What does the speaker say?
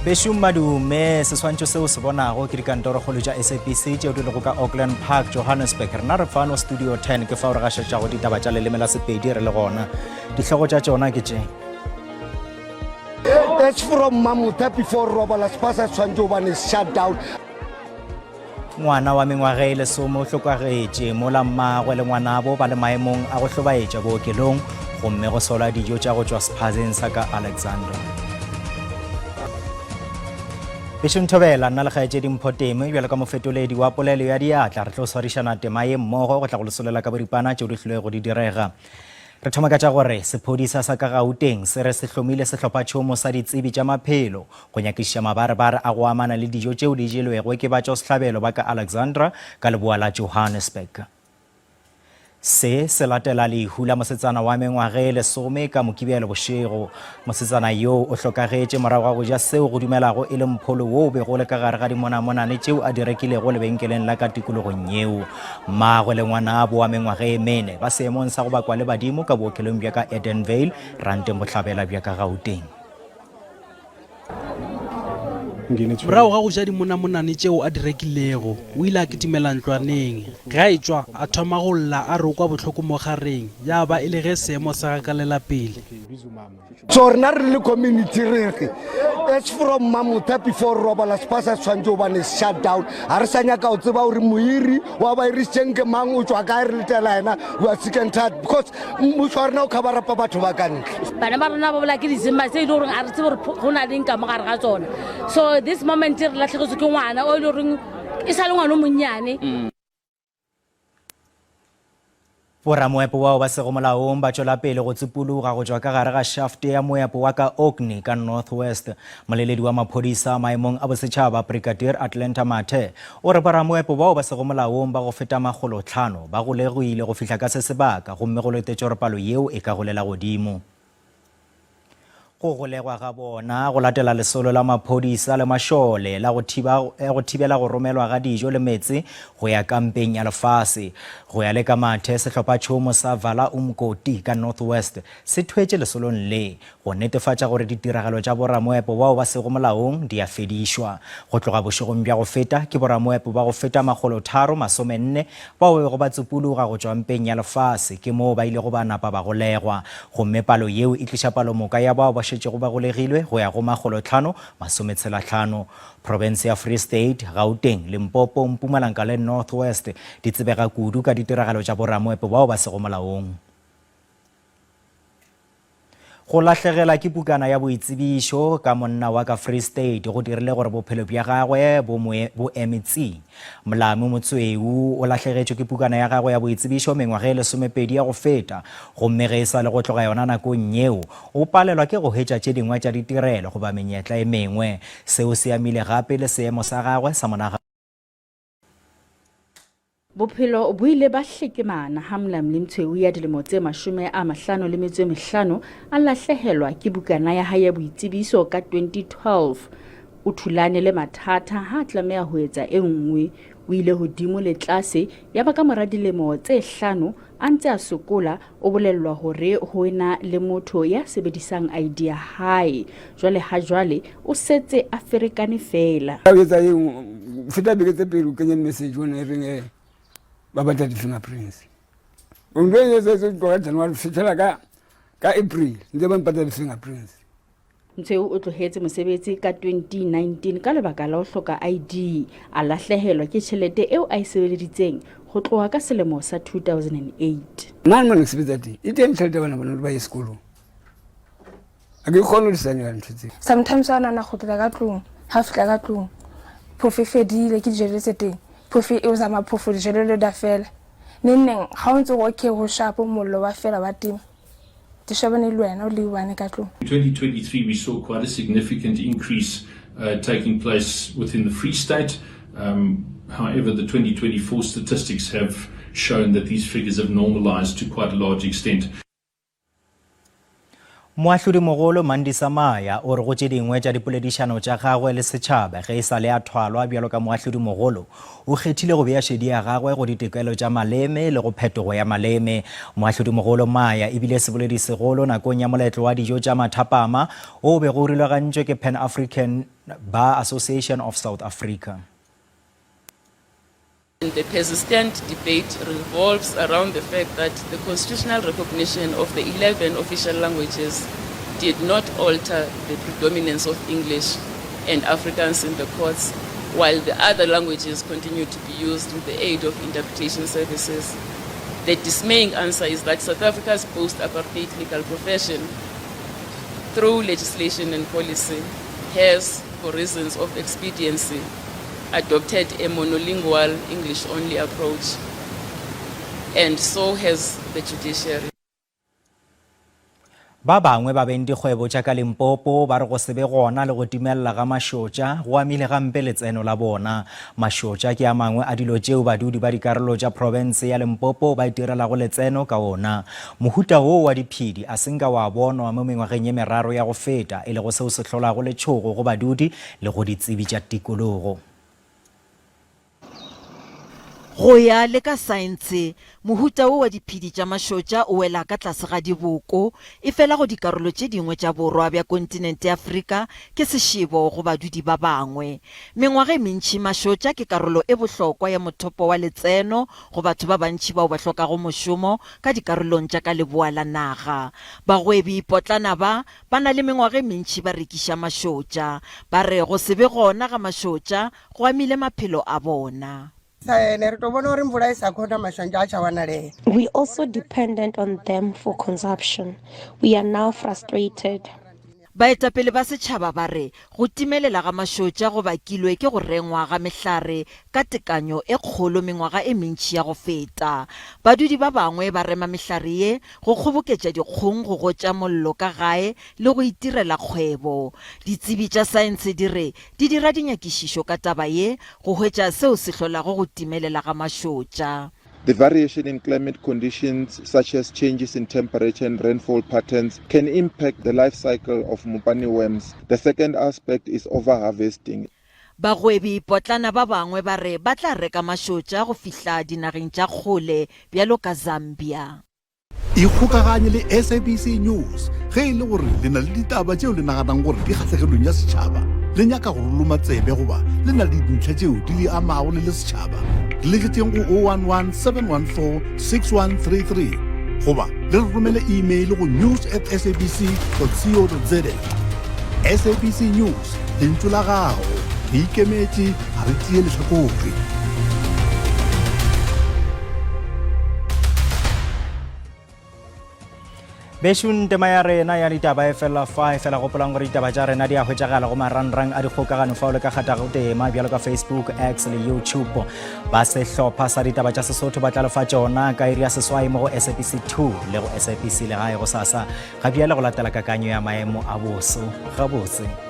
Beshum madume se swantšho seo se bonago ke dikantorokgolo tša SABC tšeo di lego ka Auckland Park, Johannesburg. Rena re fano Studio 10 ke fao re gašetšago ditaba tša leleme la Sepedi re le gona. Dihlogo tša tšona ke tše. It's from Mamuta before Robala Spasa Swanjoban is shut down. Ngwana wa mengwaga e lesome o hlokagetše mola mmagwe le ngwanabo ba le maemong a go hlobaetša bookelong gomme go sola dijo tša go tšwa sephazeng sa ka Alexandra. Bešong Thobela nna le kgaetše dimphoteme bjalo ka mofetoledi wa polelo ya diatla re tlo swarišana tema ye mmogo go tla go lesolela ka boripana tšeo di hlwego di direga. Re thoma ka tša gore sephodisa sa ka Gauteng se re se hlomile sehlophatšhomo sa ditsebi tša maphelo go nyakišiša mabarebare a go amana le dijo tšeo di jelwego ke ba tša sehlabelo ba ka Alexandra ka leboa la Johannesburg. Se latela lehu la mosetsana wa mengwaga e lesome ka Mokibelo bošego. Mosetsana yo o hlokagetše morago ga go ja seo go dumelago e le mpholo wo o bego le ka gare ga dimonamonane tšeo a di rekilego lebenkeleng la ka tikologong yeo. Mmagwe le ngwanabo wa mengwaga e mene ba seemong sa go bakwa le badimo ka bookelong bja ka Edenvale ranteng bohlabela bja ka Gauteng. Morago ga go ja dimonamonane tšeo a di rekilego o ile a kitimela ntlwaneng ga e tšwa a thoma go lla a re o kwa bohloko mo gareng ya ba e le ge seemo sa gakalela pele. So rena re le community rege it's from Mamuta before Robala Spasa Swanjoban is shut down. A re sa nyaka o tseba gore moiri wa ba irišeng ke mang o tšwa ka re letela ena we are sick and tired because mmušo wa rena o khabarapa batho ba ka ntle. Bana ba rena ba bola ke dizimba tse e le gore a re tsebe gore go na leng ka mo gare ga tsona. So this moment re latlhegetswe ke ngwana o e le goreng e sa le ngwana o monnyane. Boramoepo wao ba sego molaong ba tšwela pele go tsepologa go tšwa ka gare ga shafte ya moepo wa ka Orkney ka Northwest. Moleledi wa maphodisa maemong a bosetšhaba Brigadier Atlanta Mathe o re boramoepo bao ba sego molaong ba go feta 500 ba golegoile go fihla ka se sebaka gomme go letetše gore palo yeo e ka golela godimo. Go golegwa ga bona go latela lesolo la maphodisa le mašole la go thibela go romelwa ga dijo le metsi go ya kampeng ya lefase. Go ya le ka Mathe sehlophatšhomo sa Vala Umkoti ka Northwest se thwetše lesolong le go netefatša gore ditiragalo tša boramoepo bao ba sego molaong di a fedišwa. Go tloga bošegong bja go feta ke boramoepo ba go feta 340 bao go ba tsepologa go tšwa mpeng ya lefase ke moo ba ile go ba napa ba golegwa gomme palo yeo e tliša palomoka ya bao ba šetšego ba golegilwe go ya go 550. Province ya Free State, Gauteng, Limpopo, Mpumalanga le Northwest di tsebega kudu ka ditiragalo tša boramoepo bao ba sego molaong. Go lahlegela ke bukana ya boitsebišo ka monna wa ka Free State go dirile gore bophelo bja gagwe bo emetsi. Molamo motsweu o lahlegetšwe ke bukana ya gagwe ya boitsebišo mengwaga e 12 ya go feta gomme ge e sa le go tloga yona nakong yeo o palelwa ke go hwetša tše dingwe tša ditirelo goba menyetla e mengwe. Seo se amile gape le seemo sa gagwe sa monaga. Bophelo bo ile ba hlekemana ha Mlamli Mthweu ya dilemo tse 55 a lahlehelwa ke bukana ya hae ya boitsebiso ka 2012. O thulane le mathata ha tlameha ho etsa e nngwe o ile hodimo le tlase ya ba ka mora dilemo tse 5 a ntse a sokola o bolellwa hore ho ena le motho ya sebedisang ID ya hae jwale ha jwale o setse a ferekane fela. A etsa eng feta beke tse pele o kenya message ona e reng ba batla di-fingerprints. O nne se go January fetela ka April ntse ba mpatla di-fingerprints. Mthweu o tlohetse mosebetsi ka 2019 ka lebaka la ho hloka ID a lahlehelwa ke tšhelete eo a e sebeleditseng go tloga ka selemo sa 2008. Man sebetsa teng e teng tšhelete bana ba ye sekolong a ke kgone ho disanya ntho tse. Sometimes ana na go tla ka tlong ha fitla ka tlong profe fedile ke dijeletse teng profe e o zama profe dijelele da fela neng ha o ntse go ke go shapo mollo wa fela wa tima. In 2023, we saw quite a significant increase taking place within the Free State. However, the 2024 statistics have shown that these figures have normalized to quite a large extent. Moahlodi mogolo Mandisa Maya o re go tše dingwe tša dipoledišano tša gagwe le setšhaba ge e sa le a thwalwa bjalo ka moahlodi mogolo o kgethile go bea šedi ya gagwe go ditekelo tša maleme le go phetogo ya maleme. Moahlodi mogolo Maya e bile seboledi segolo nakong ya moletlo wa dijo tša mathapama o be go rulagantšwe ke Pan African Bar Association of South Africa. The persistent debate revolves around the fact that the constitutional recognition of the 11 official languages did not alter the predominance of English and Afrikaans in the courts, while the other languages continue to be used with the aid of interpretation services. The dismaying answer is that South Africa's post-apartheid legal profession, through legislation and policy, has, for reasons of expediency, adopted a monolingual English-only approach, and so has the judiciary. Ba bangwe ba beng dikgwebo tša ka Limpopo ba re go se be gona le go timella ga mašotša go amile gampe letseno la bona. Mašotša ke a mangwe a dilo tšeo badudi ba dikarolo tša province ya Limpopo ba itirelago letseno ka ona. Mohuta wo wa diphedi a senka wa bonwa mo mengwageng ye meraro ya go feta e le go seo se hlolago letšhogo go badudi le go ditsebi tša tikologo. Go ya le ka saense mohuta wo wa diphedi tša mašotša o wela ka tlase ga diboko e fela go dikarolo tše dingwe tša borwa bja kontinente ya Afrika ke sešebo go badudi ba bangwe. Mengwaga e mentši mašotša ke karolo e bohlokwa ya mothopo wa letseno go batho ba bantši bao ba hlokago mošomo ka dikarolong tša ka leboa la naga. Bagwebi potlana ba na le mengwaga e mentši ba rekiša mašotša ba re go se be gona ga mašotša go amile maphelo a bona. We also dependent on them for consumption. We are now frustrated. Baetapele ba setšhaba ba re go timelela ga mašotša go bakilwe ke go rengwa ga mehlare ka tekanyo e kgolo mengwaga e mentši ya go feta. Badudi ba bangwe ba rema mehlare ye go kgoboketša dikgong go gotša mollo ka gae le go itirela kgwebo. Ditsebi tša saense di re di dira dinyakišišo ka taba ye go hwetša seo se hlolago go timelela ga mašotša. The variation in climate conditions, such as changes in temperature and rainfall patterns, can impact the life cycle of mopane worms. The second aspect is overharvesting. Bagwebi potlana ba bangwe ba re ba tla reka mašotša go fihla dinageng tša kgole bjalo ka Zambia. Ikgokaganye le SABC News ge e le gore le na le ditaba tšeo le naganang gore di kgatlhegelong ya setšhaba le nyaka go loma tsebe goba le na le dintlha tšeo di le amago le setšhaba le letšeng go 011 714 6133 goba le re romele email go news@sabc.co.za. SABC News lentšu la gago re ikemetše ga re tšee lehlakore. Bešun tema ya rena ya ditaba e fela fa e fela gopolang gore ditaba tša rena di a hwetšagala go marangrang a dikgokagano fa o le ka kgathago tema bjalo ka Facebook, X le YouTube. Ba sehlopha sa ditaba tša Sesotho ba tla lefa tšona ka iri ya seswai mo go SABC 2 le go SABC le gae go sasa ga bjale go latela kakanyo ya maemo a boso gabotse.